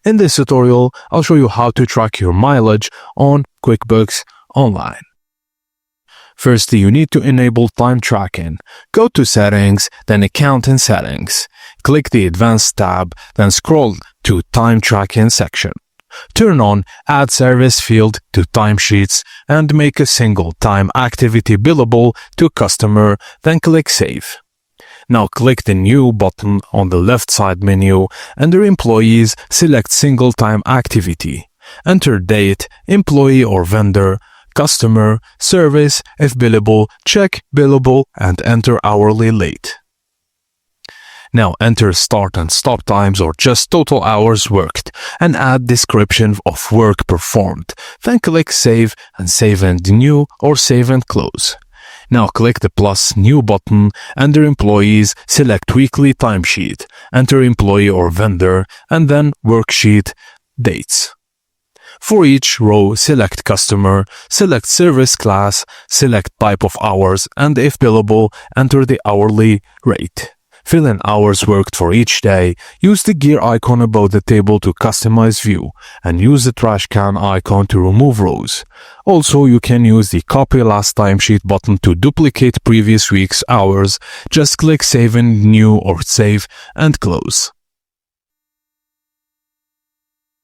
In this tutorial, I'll show you how to track your mileage on QuickBooks Online. First, you need to enable time tracking. Go to Settings, then Account and Settings. Click the Advanced tab, then scroll to Time Tracking section. Turn on Add Service field to Timesheets and make a single time activity billable to customer, then click Save. Now click the New button on the left side menu. Under Employees, select Single Time Activity. Enter Date, Employee or Vendor, Customer, Service, if billable, check Billable, and enter Hourly Late. Now enter start and stop times or just total hours worked and add description of work performed. Then click Save and Save and New or Save and Close. Now click the plus New button. Under Employees, select Weekly Timesheet. Enter Employee or Vendor and then Worksheet Dates. For each row, select Customer, select Service Class, select Type of Hours, and if billable, enter the hourly rate. Fill in hours worked for each day, use the gear icon above the table to customize view, and use the trash can icon to remove rows. Also, you can use the Copy Last Timesheet button to duplicate previous week's hours. Just click Save and New or Save and Close.